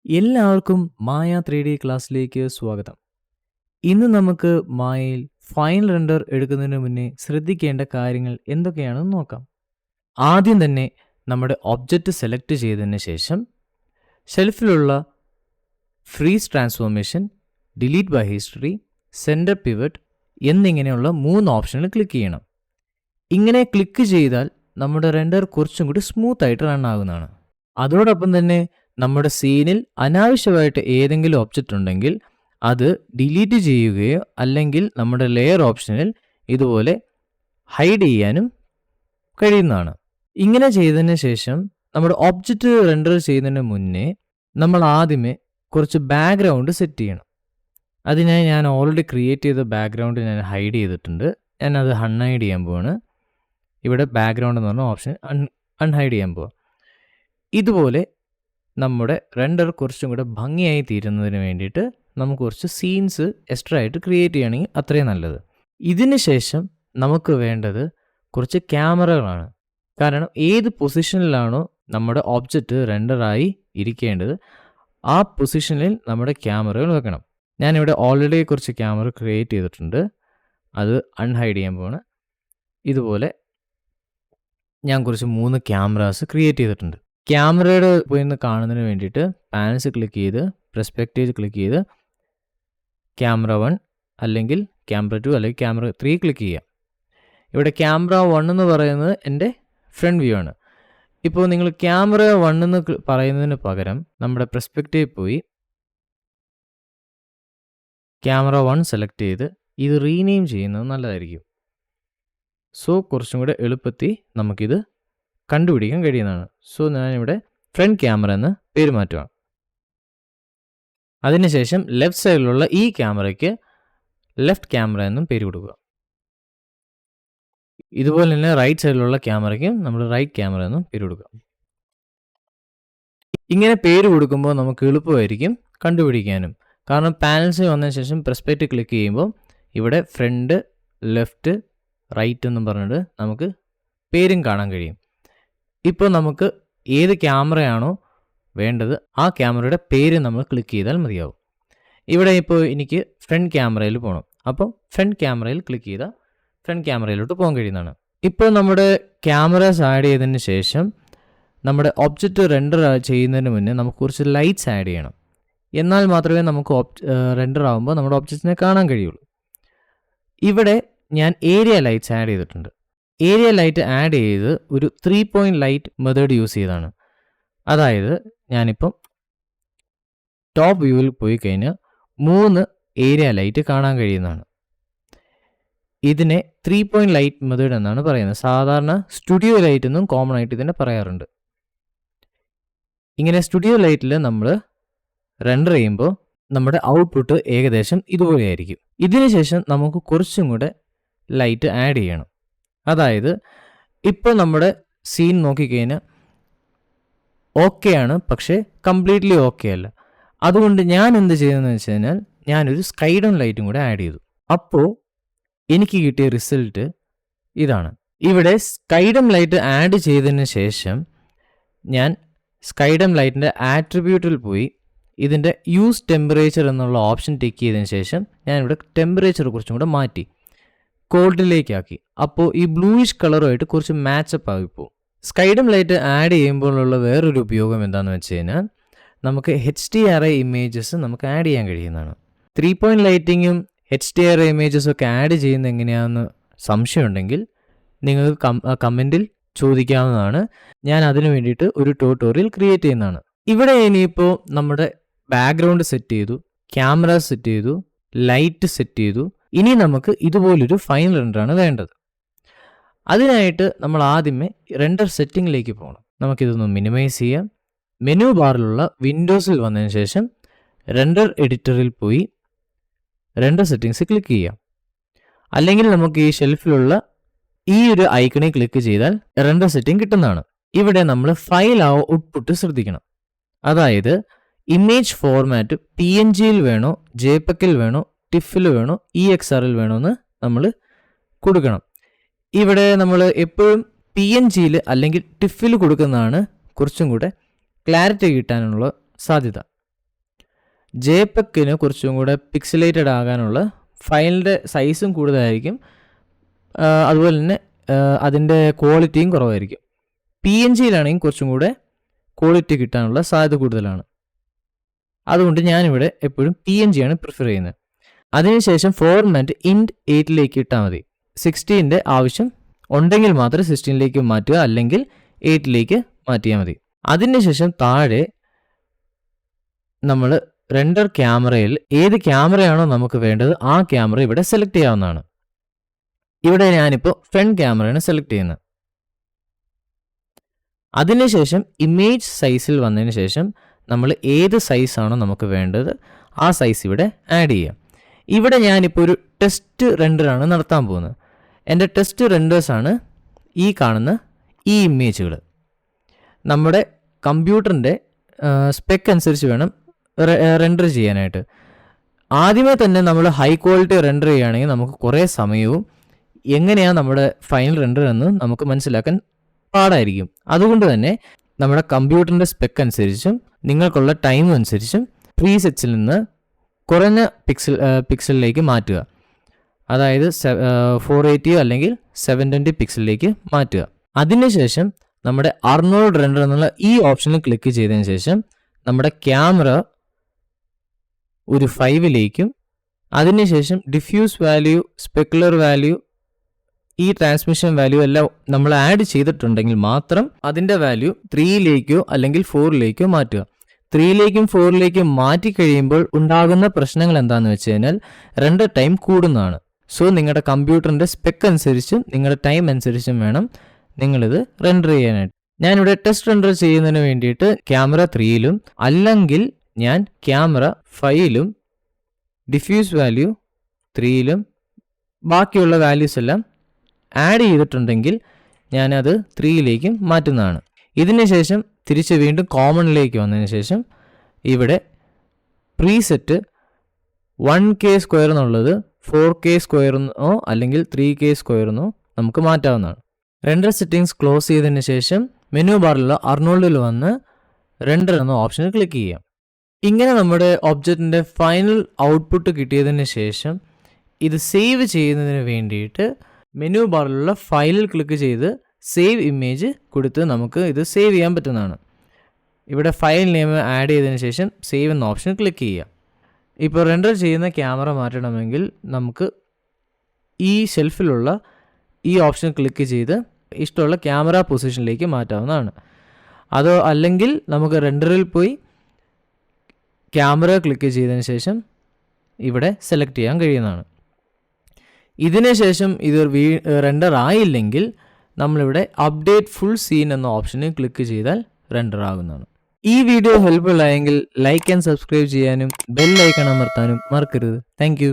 എല്ലാവർക്കും മായ 3D ക്ലാസ്സിലേക്ക് സ്വാഗതം. ഇന്ന് നമുക്ക് മായയിൽ ഫൈനൽ റെൻഡർ എടുക്കുന്നതിന് മുന്നേ ശ്രദ്ധിക്കേണ്ട കാര്യങ്ങൾ എന്തൊക്കെയാണെന്ന് നോക്കാം. ആദ്യം തന്നെ നമ്മുടെ ഒബ്ജക്റ്റ് സെലക്ട് ചെയ്തതിന് ശേഷം ഷെൽഫിലുള്ള freeze transformation, delete by history, centre pivot എന്നിങ്ങനെയുള്ള 3 ഓപ്ഷനുകൾ ക്ലിക്ക് ചെയ്യണം. ഇങ്ങനെ ക്ലിക്ക് ചെയ്താൽ നമ്മുടെ റെൻഡർ കുറച്ചും കൂടി സ്മൂത്ത് ആയിട്ട് റൺ ആകുന്നതാണ്. അതോടൊപ്പം തന്നെ നമ്മുടെ സീനിൽ അനാവശ്യമായിട്ട് ഏതെങ്കിലും ഒബ്ജക്റ്റ് ഉണ്ടെങ്കിൽ അത് ഡിലീറ്റ് ചെയ്യുകയോ അല്ലെങ്കിൽ നമ്മുടെ ലെയർ ഓപ്ഷനിൽ ഇതുപോലെ ഹൈഡ് ചെയ്യാനും കഴിയുന്നതാണ്. ഇങ്ങനെ ചെയ്തതിന് ശേഷം നമ്മുടെ ഒബ്ജക്റ്റ് റെൻഡർ ചെയ്യുന്നതിന് മുന്നേ നമ്മൾ ആദ്യമേ കുറച്ച് ബാക്ക്ഗ്രൗണ്ട് സെറ്റ് ചെയ്യണം. അതിനായി ഞാൻ ഓൾറെഡി ക്രിയേറ്റ് ചെയ്ത ബാക്ക്ഗ്രൗണ്ട് ഞാൻ ഹൈഡ് ചെയ്തിട്ടുണ്ട്. ഞാനത് അൺഹൈഡ് ചെയ്യാൻ പോവാണ്. ഇവിടെ ബാക്ക്ഗ്രൗണ്ട് എന്ന് പറഞ്ഞ ഓപ്ഷൻ അൺഹൈഡ് ചെയ്യാൻ പോവാം. ഇതുപോലെ നമ്മുടെ റെൻഡർ കുറച്ചും കൂടെ ഭംഗിയായി തീരുന്നതിന് വേണ്ടിയിട്ട് നമുക്ക് കുറച്ച് സീൻസ് എക്സ്ട്രാ ആയിട്ട് ക്രിയേറ്റ് ചെയ്യുകയാണെങ്കിൽ അത്രയും നല്ലത്. ഇതിന് ശേഷം നമുക്ക് വേണ്ടത് കുറച്ച് ക്യാമറകളാണ്. കാരണം ഏത് പൊസിഷനിലാണോ നമ്മുടെ ഒബ്ജക്റ്റ് റെൻഡറായി ഇരിക്കേണ്ടത് ആ പൊസിഷനിൽ നമ്മുടെ ക്യാമറകൾ വെക്കണം. ഞാനിവിടെ ഓൾറെഡി കുറച്ച് ക്യാമറ ക്രിയേറ്റ് ചെയ്തിട്ടുണ്ട്. അത് അൺഹൈഡ് ചെയ്യാൻ പോവാണ്. ഇതുപോലെ ഞാൻ കുറച്ച് 3 ക്യാമറാസ് ക്രിയേറ്റ് ചെയ്തിട്ടുണ്ട്. ക്യാമറയുടെ പോയി കാണുന്നതിന് വേണ്ടിയിട്ട് പാനൽസ് ക്ലിക്ക് ചെയ്ത് പെർസ്പെക്റ്റീവ് ക്ലിക്ക് ചെയ്ത് ക്യാമറ 1 അല്ലെങ്കിൽ ക്യാമറ 2 അല്ലെങ്കിൽ ക്യാമറ 3 ക്ലിക്ക് ചെയ്യാം. ഇവിടെ ക്യാമറ 1 എന്ന് പറയുന്നത് എൻ്റെ ഫ്രണ്ട് വ്യൂ ആണ്. ഇപ്പോൾ നിങ്ങൾ ക്യാമറ 1 എന്ന് പറയുന്നതിന് പകരം നമ്മുടെ പെർസ്പെക്റ്റീവ് പോയി ക്യാമറ 1 സെലക്ട് ചെയ്ത് ഇത് റീനെയിം ചെയ്യുന്നത് നല്ലതായിരിക്കും. സോ കുറച്ചും കൂടെ എളുപ്പത്തിൽ നമുക്കിത് കണ്ടുപിടിക്കാൻ കഴിയുന്നതാണ്. സോ ഞാനിവിടെ ഫ്രണ്ട് ക്യാമറ എന്ന് പേര് മാറ്റുകയാണ്. അതിനുശേഷം ലെഫ്റ്റ് സൈഡിലുള്ള ഈ ക്യാമറയ്ക്ക് ലെഫ്റ്റ് ക്യാമറ എന്നും പേര് കൊടുക്കുക. ഇതുപോലെ തന്നെ റൈറ്റ് സൈഡിലുള്ള ക്യാമറയ്ക്കും നമ്മൾ റൈറ്റ് ക്യാമറ എന്നും പേര് കൊടുക്കുക. ഇങ്ങനെ പേര് കൊടുക്കുമ്പോൾ നമുക്ക് എളുപ്പമായിരിക്കും കണ്ടുപിടിക്കാനും. കാരണം പാനൽസ് വന്നതിന് ശേഷം പെർസ്പെക്റ്റീവ് ക്ലിക്ക് ചെയ്യുമ്പോൾ ഇവിടെ ഫ്രണ്ട്, ലെഫ്റ്റ്, റൈറ്റ് എന്നും പറഞ്ഞിട്ട് നമുക്ക് പേരും കാണാൻ കഴിയും. ഇപ്പോൾ നമുക്ക് ഏത് ക്യാമറയാണോ വേണ്ടത് ആ ക്യാമറയുടെ പേര് നമ്മൾ ക്ലിക്ക് ചെയ്താൽ മതിയാവും. ഇവിടെ ഇപ്പോൾ എനിക്ക് ഫ്രണ്ട് ക്യാമറയിൽ പോകണം. അപ്പോൾ ഫ്രണ്ട് ക്യാമറയിൽ ക്ലിക്ക് ചെയ്താൽ ഫ്രണ്ട് ക്യാമറയിലോട്ട് പോകാൻ കഴിയുന്നതാണ്. ഇപ്പോൾ നമ്മുടെ ക്യാമറാസ് ആഡ് ചെയ്തതിന് ശേഷം നമ്മുടെ ഒബ്ജക്റ്റ് റെൻഡർ ചെയ്യുന്നതിന് മുന്നേ നമുക്ക് കുറച്ച് ലൈറ്റ്സ് ആഡ് ചെയ്യണം. എന്നാൽ മാത്രമേ നമുക്ക് റെൻഡർ ആകുമ്പോൾ നമ്മുടെ ഒബ്ജക്റ്റിനെ കാണാൻ കഴിയുള്ളൂ. ഇവിടെ ഞാൻ ഏരിയ ലൈറ്റ്സ് ആഡ് ചെയ്തിട്ടുണ്ട്. ഏരിയ ലൈറ്റ് ആഡ് ചെയ്ത് ഒരു 3 പോയിന്റ് ലൈറ്റ് മെത്തേഡ് യൂസ് ചെയ്താണ്. അതായത് ഞാനിപ്പം ടോപ്പ് വ്യൂവിൽ പോയി കഴിഞ്ഞാൽ 3 ഏരിയ ലൈറ്റ് കാണാൻ കഴിയുന്നതാണ്. ഇതിനെ 3 പോയിന്റ് ലൈറ്റ് മെത്തേഡ് എന്നാണ് പറയുന്നത്. സാധാരണ സ്റ്റുഡിയോ ലൈറ്റ് എന്നും കോമൺ ആയിട്ട് ഇതിനെ പറയാറുണ്ട്. ഇങ്ങനെ സ്റ്റുഡിയോ ലൈറ്റിൽ നമ്മൾ റെൻഡർ ചെയ്യുമ്പോൾ നമ്മുടെ ഔട്ട്പുട്ട് ഏകദേശം ഇതുപോലെയായിരിക്കും. ഇതിനുശേഷം നമുക്ക് കുറച്ചും കൂടെ ലൈറ്റ് ആഡ് ചെയ്യണം. അതായത് ഇപ്പോൾ നമ്മുടെ സീൻ നോക്കിക്കഴിഞ്ഞാൽ ഓക്കെ ആണ്, പക്ഷേ കംപ്ലീറ്റ്ലി ഓക്കെ അല്ല. അതുകൊണ്ട് ഞാൻ എന്ത് ചെയ്തതെന്ന് വെച്ച് കഴിഞ്ഞാൽ ഞാനൊരു സ്കൈ ഡൗൺ ലൈറ്റും കൂടെ ആഡ് ചെയ്തു. അപ്പോൾ എനിക്ക് കിട്ടിയ റിസൾട്ട് ഇതാണ്. ഇവിടെ സ്കൈ ഡൗൺ ലൈറ്റ് ആഡ് ചെയ്തതിന് ശേഷം ഞാൻ സ്കൈ ഡൗൺ ലൈറ്റിൻ്റെ ആട്രിബ്യൂട്ടിൽ പോയി ഇതിൻ്റെ യൂസ് ടെമ്പറേച്ചർ എന്നുള്ള ഓപ്ഷൻ ടിക്ക് ചെയ്തതിന് ശേഷം ഞാനിവിടെ ടെമ്പറേച്ചർ കുറച്ചും കൂടെ മാറ്റി കോൾഡിലേക്കാക്കി. അപ്പോൾ ഈ ബ്ലൂയിഷ് കളറുമായിട്ട് കുറച്ച് മാച്ചപ്പ് ആയിപ്പോൾ. സ്കൈ ഡൗൺ ലൈറ്റ് ആഡ് ചെയ്യുമ്പോഴുള്ള വേറൊരു ഉപയോഗം എന്താണെന്ന് വെച്ച് കഴിഞ്ഞാൽ നമുക്ക് HDRI ഇമേജസ് നമുക്ക് ആഡ് ചെയ്യാൻ കഴിയുന്നതാണ്. 3 പോയിന്റ് ലൈറ്റിങ്ങും HDRI ഇമേജസും ഒക്കെ ആഡ് ചെയ്യുന്നത് എങ്ങനെയാണെന്ന് സംശയമുണ്ടെങ്കിൽ നിങ്ങൾക്ക് കമൻറ്റിൽ ചോദിക്കാവുന്നതാണ്. ഞാൻ അതിനു വേണ്ടിയിട്ട് ഒരു ട്യൂട്ടോറിയൽ ക്രിയേറ്റ് ചെയ്യുന്നതാണ്. ഇവിടെ ഇനിയിപ്പോൾ നമ്മുടെ ബാക്ക്ഗ്രൗണ്ട് സെറ്റ് ചെയ്തു, ക്യാമറ സെറ്റ് ചെയ്തു, ലൈറ്റ് സെറ്റ് ചെയ്തു. ഇനി നമുക്ക് ഇതുപോലൊരു ഫൈനൽ റെൻഡറാണ് വേണ്ടത്. അതിനായിട്ട് നമ്മൾ ആദ്യമേ റെൻഡർ സെറ്റിങ്ങിലേക്ക് പോകണം. നമുക്കിതൊന്ന് മിനിമൈസ് ചെയ്യാം. മെനു ബാറിലുള്ള വിൻഡോസിൽ വന്നതിന് ശേഷം റെൻഡർ എഡിറ്ററിൽ പോയി റെൻഡർ സെറ്റിങ്സ് ക്ലിക്ക് ചെയ്യാം. അല്ലെങ്കിൽ നമുക്ക് ഈ ഷെൽഫിലുള്ള ഈ ഒരു ഐക്കണിൽ ക്ലിക്ക് ചെയ്താൽ റെൻഡർ സെറ്റിംഗ് കിട്ടുന്നതാണ്. ഇവിടെ നമ്മൾ ഫയൽ ഔട്ട്പുട്ട് ശ്രദ്ധിക്കണം. അതായത് ഇമേജ് ഫോർമാറ്റ് PNGയിൽ വേണോ, JPEGൽ വേണോ, ടിഫിൽ വേണോ, EXRൽ വേണോ എന്ന് നമ്മൾ കൊടുക്കണം. ഇവിടെ നമ്മൾ എപ്പോഴും PNGയിൽ അല്ലെങ്കിൽ ടിഫിൽ കൊടുക്കുന്നതാണ് കുറച്ചും കൂടെ ക്ലാരിറ്റി കിട്ടാനുള്ള സാധ്യത. JPEGന് കുറച്ചും കൂടെ പിക്സലേറ്റഡ് ആകാനുള്ള ഫയലിൻ്റെ സൈസും കൂടുതലായിരിക്കും. അതുപോലെ തന്നെ അതിൻ്റെ ക്വാളിറ്റിയും കുറവായിരിക്കും. PNGയിലാണെങ്കിൽ കുറച്ചും കൂടെ ക്വാളിറ്റി കിട്ടാനുള്ള സാധ്യത കൂടുതലാണ്. അതുകൊണ്ട് ഞാനിവിടെ എപ്പോഴും PNGയാണ് പ്രിഫർ ചെയ്യുന്നത്. അതിനുശേഷം ഫോർമാറ്റ് ഇൻറ്റ് 8ലേക്ക് ഇട്ടാൽ മതി. 16ൻ്റെ ആവശ്യം ഉണ്ടെങ്കിൽ മാത്രം 16ലേക്ക് മാറ്റുക, അല്ലെങ്കിൽ 8ലേക്ക് മാറ്റിയാൽ മതി. അതിനുശേഷം താഴെ നമ്മൾ റെൻഡർ ക്യാമറയിൽ ഏത് ക്യാമറയാണോ നമുക്ക് വേണ്ടത് ആ ക്യാമറ ഇവിടെ സെലക്ട് ചെയ്യാവുന്നതാണ്. ഇവിടെ ഞാനിപ്പോൾ ഫ്രണ്ട് ക്യാമറയാണ് സെലക്ട് ചെയ്യുന്നത്. അതിനുശേഷം ഇമേജ് സൈസിൽ വന്നതിന് ശേഷം നമ്മൾ ഏത് സൈസാണോ നമുക്ക് വേണ്ടത് ആ സൈസ് ഇവിടെ ആഡ് ചെയ്യാം. ഇവിടെ ഞാനിപ്പോൾ ഒരു ടെസ്റ്റ് റെൻഡറാണ് നടത്താൻ പോകുന്നത്. എൻ്റെ ടെസ്റ്റ് റെൻഡേഴ്സാണ് ഈ കാണുന്ന ഈ ഇമേജുകൾ. നമ്മുടെ കമ്പ്യൂട്ടറിൻ്റെ സ്പെക്ക് അനുസരിച്ച് വേണം റെൻഡർ ചെയ്യാനായിട്ട്. ആദ്യമേ തന്നെ നമ്മൾ ഹൈ ക്വാളിറ്റി റെൻഡർ ചെയ്യുകയാണെങ്കിൽ നമുക്ക് കുറേ സമയവും എങ്ങനെയാണ് നമ്മുടെ ഫൈനൽ റെൻഡർ എന്ന് നമുക്ക് മനസ്സിലാക്കാൻ പാടായിരിക്കും. അതുകൊണ്ട് തന്നെ നമ്മുടെ കമ്പ്യൂട്ടറിൻ്റെ സ്പെക്ക് അനുസരിച്ചും നിങ്ങൾക്കുള്ള ടൈം അനുസരിച്ചും പ്രീസെറ്റ്സിൽ നിന്ന് കുറഞ്ഞ പിക്സലിലേക്ക് മാറ്റുക. അതായത് 480 അല്ലെങ്കിൽ 720 പിക്സലിലേക്ക് മാറ്റുക. അതിനുശേഷം നമ്മുടെ അർണോൾഡ് റെൻഡർ എന്നുള്ള ഈ ഓപ്ഷനിൽ ക്ലിക്ക് ചെയ്തതിന് ശേഷം നമ്മുടെ ക്യാമറ ഒരു 5ലേക്കും അതിനുശേഷം ഡിഫ്യൂസ് വാല്യൂ, സ്പെക്കുലർ വാല്യൂ, ഈ ട്രാൻസ്മിഷൻ വാല്യൂ എല്ലാം നമ്മൾ ആഡ് ചെയ്തിട്ടുണ്ടെങ്കിൽ മാത്രം അതിൻ്റെ വാല്യൂ 3ലേക്കോ അല്ലെങ്കിൽ 4ലേക്കോ മാറ്റുക. 3ലേക്കും 4ലേക്കും മാറ്റി കഴിയുമ്പോൾ ഉണ്ടാകുന്ന പ്രശ്നങ്ങൾ എന്താണെന്ന് വെച്ച് കഴിഞ്ഞാൽ റെൻഡർ ടൈം കൂടുന്നതാണ്. സോ നിങ്ങളുടെ കമ്പ്യൂട്ടറിൻ്റെ സ്പെക്ക് അനുസരിച്ചും നിങ്ങളുടെ ടൈം അനുസരിച്ചും വേണം നിങ്ങളിത് റെൻഡർ ചെയ്യാനായിട്ട്. ഞാനിവിടെ ടെസ്റ്റ് റെൻഡർ ചെയ്യുന്നതിന് വേണ്ടിയിട്ട് ക്യാമറ 3ലും അല്ലെങ്കിൽ ഞാൻ ക്യാമറ 5ലും ഡിഫ്യൂസ് വാല്യൂ 3ലും ബാക്കിയുള്ള വാല്യൂസ് എല്ലാം ആഡ് ചെയ്തിട്ടുണ്ടെങ്കിൽ ഞാനത് 3ലേക്കും മാറ്റുന്നതാണ്. ഇതിന് ശേഷം തിരിച്ച് വീണ്ടും കോമണിലേക്ക് വന്നതിന് ശേഷം ഇവിടെ പ്രീസെറ്റ് 1K² എന്നുള്ളത് 4K² അല്ലെങ്കിൽ 3K² നമുക്ക് മാറ്റാവുന്നതാണ്. റെൻഡർ സെറ്റിംഗ്സ് ക്ലോസ് ചെയ്തതിന് ശേഷം മെനു ബാറിലുള്ള അർണോൾഡിൽ വന്ന് റെൻഡർ എന്ന ഓപ്ഷനിൽ ക്ലിക്ക് ചെയ്യാം. ഇങ്ങനെ നമ്മുടെ ഒബ്ജക്റ്റിൻ്റെ ഫൈനൽ ഔട്ട്പുട്ട് കിട്ടിയതിന് ശേഷം ഇത് സേവ് ചെയ്യുന്നതിന് വേണ്ടിയിട്ട് മെനു ബാറിലുള്ള ഫയലിൽ ക്ലിക്ക് ചെയ്ത് സേവ് ഇമേജ് കൊടുത്ത് നമുക്ക് ഇത് സേവ് ചെയ്യാൻ പറ്റുന്നതാണ്. ഇവിടെ ഫയൽ നെയിം ആഡ് ചെയ്തതിന് ശേഷം സേവ് എന്ന ഓപ്ഷൻ ക്ലിക്ക് ചെയ്യുക. ഇപ്പോൾ റെൻഡർ ചെയ്യുന്ന ക്യാമറ മാറ്റണമെങ്കിൽ നമുക്ക് ഈ ഷെൽഫിലുള്ള ഈ ഓപ്ഷൻ ക്ലിക്ക് ചെയ്ത് ഇഷ്ടമുള്ള ക്യാമറ പൊസിഷനിലേക്ക് മാറ്റാവുന്നതാണ്. അതോ അല്ലെങ്കിൽ നമുക്ക് റെൻഡറിൽ പോയി ക്യാമറ ക്ലിക്ക് ചെയ്തതിന് ശേഷം ഇവിടെ സെലക്ട് ചെയ്യാൻ കഴിയുന്നതാണ്. ഇതിന് ശേഷം ഇത് റെൻഡർ ആയില്ലെങ്കിൽ നമ്മളിവിടെ അപ്ഡേറ്റ് ഫുൾ സീൻ എന്ന ഓപ്ഷനിൽ ക്ലിക്ക് ചെയ്താൽ റെൻഡർ ആകുന്നതാണ്. ഈ വീഡിയോ ഹെൽപ്ഫുൾ ആയെങ്കിൽ ലൈക്ക് ആൻഡ് സബ്സ്ക്രൈബ് ചെയ്യാനും ബെൽ ഐക്കൺ അമർത്താനും മറക്കരുത്. Thank you.